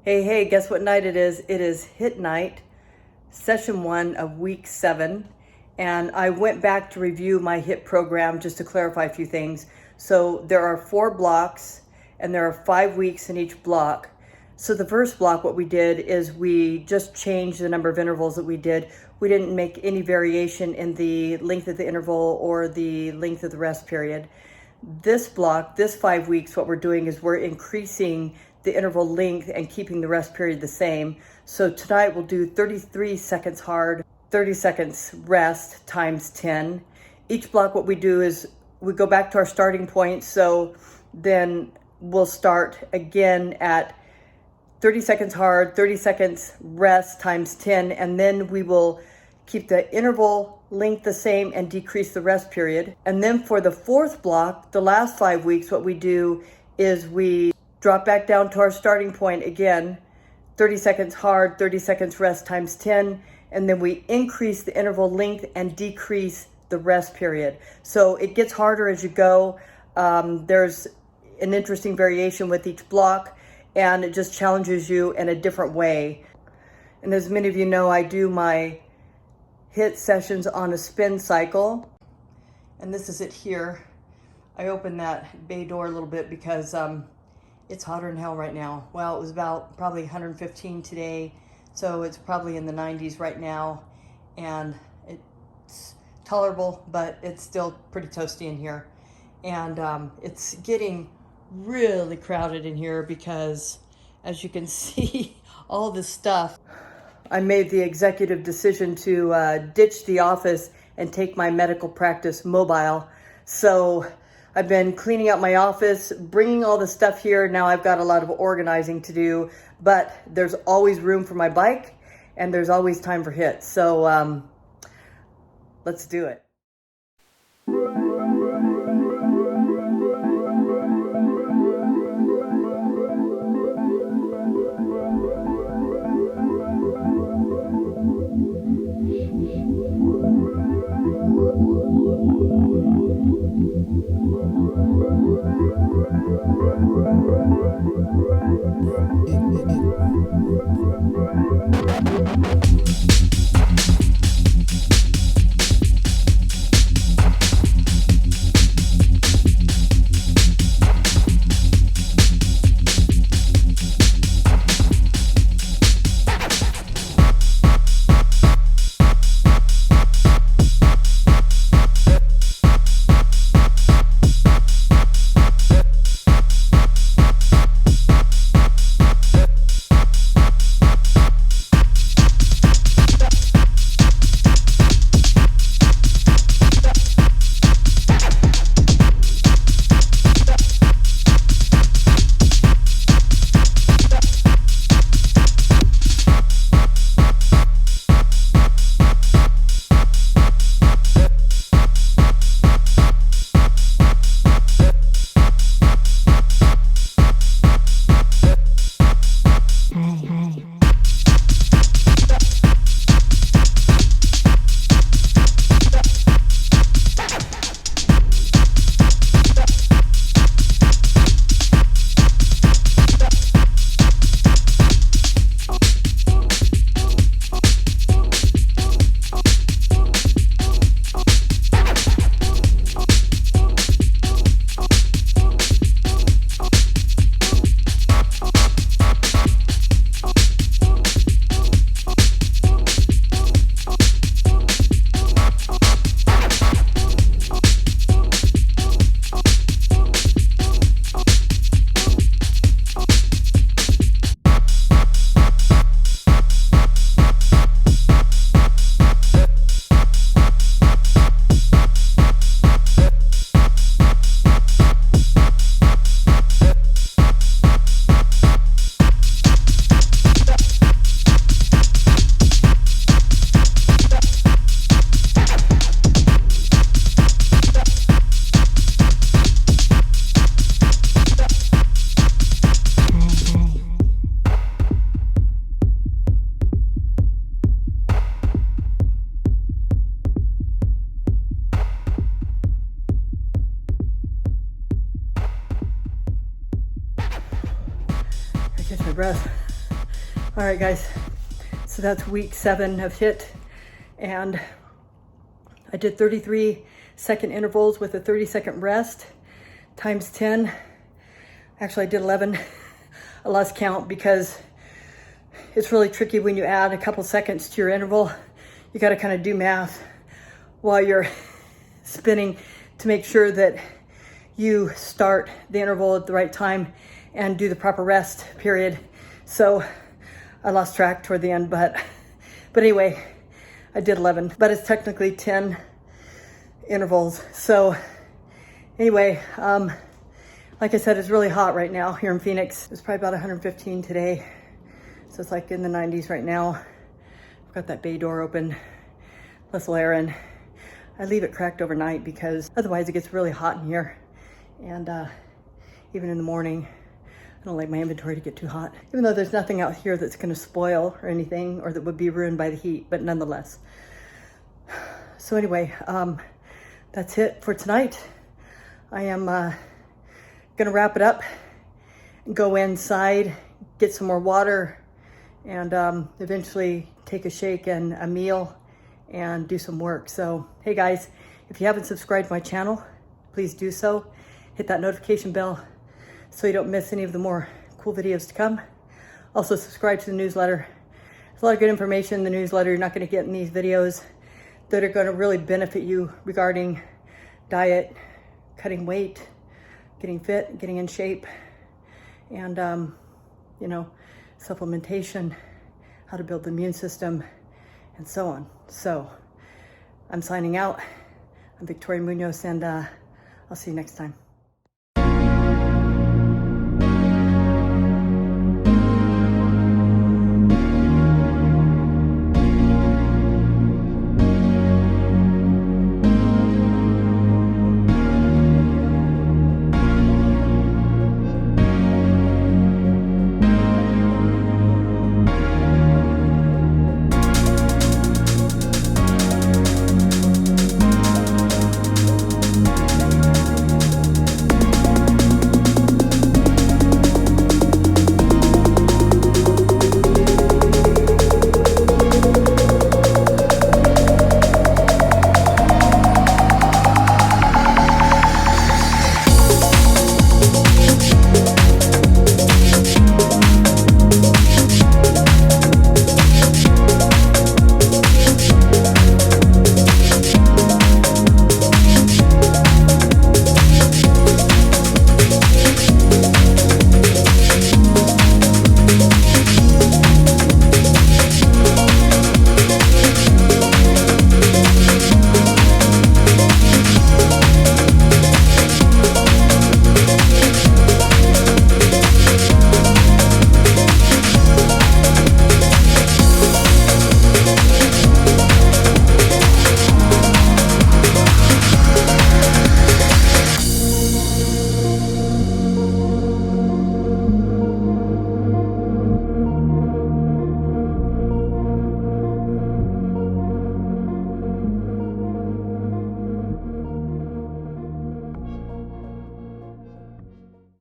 Hey, guess what night it is? It is HIIT night, session 1 of week 7. And I went back to review my HIIT program just to clarify a few things. So there are 4 blocks and there are 5 weeks in each block. So the first block, what we did is we just changed the number of intervals that we did. We didn't make any variation in the length of the interval or the length of the rest period. This block, this 5 weeks, what we're doing is we're increasing the interval length and keeping the rest period the same. So tonight we'll do 33 seconds hard, 30 seconds rest times 10. Each block, what we do is we go back to our starting point. So then we'll start again at 30 seconds hard, 30 seconds rest times 10, and then we will keep the interval length the same and decrease the rest period. And then for the 4th block, the last 5 weeks, what we do is we drop back down to our starting point again, 30 seconds hard, 30 seconds rest times 10, and then we increase the interval length and decrease the rest period. So it gets harder as you go. There's an interesting variation with each block, and it just challenges you in a different way. And as many of you know, I do my HIIT sessions on a spin cycle, and this is it here. I opened that bay door a little bit because it's hotter than hell right now. Well, it was about probably 115 today, so it's probably in the 90s right now, and it's tolerable, but it's still pretty toasty in here. And it's getting really crowded in here because, as you can see, all this stuff. I made the executive decision to ditch the office and take my medical practice mobile. So I've been cleaning out my office, bringing all the stuff here. Now I've got a lot of organizing to do, but there's always room for my bike and there's always time for HIIT. So let's do it. Catch my breath. All right, guys. So that's week 7 of HIIT. And I did 33-second intervals with a 30-second rest times 10. Actually, I did 11. I lost count because it's really tricky when you add a couple seconds to your interval. You got to kind of do math while you're spinning to make sure that you start the interval at the right time and do the proper rest period. So I lost track toward the end, but anyway, I did 11, but it's technically 10 intervals. So anyway, like I said, it's really hot right now here in Phoenix. It's probably about 115 today. So it's like in the 90s right now. I've got that bay door open, plus air in. I leave it cracked overnight because otherwise it gets really hot in here. And even in the morning, I don't like my inventory to get too hot. Even though there's nothing out here that's gonna spoil or anything, or that would be ruined by the heat, but nonetheless. So anyway, that's it for tonight. I am gonna wrap it up, go inside, get some more water, and eventually take a shake and a meal and do some work. So, hey guys, if you haven't subscribed to my channel, please do so. Hit that notification bell so you don't miss any of the more cool videos to come. Also subscribe to the newsletter. There's a lot of good information in the newsletter you're not gonna get in these videos that are gonna really benefit you regarding diet, cutting weight, getting fit, getting in shape, and you know, supplementation, how to build the immune system, and so on. So I'm signing out. I'm Victoria Munoz, and I'll see you next time.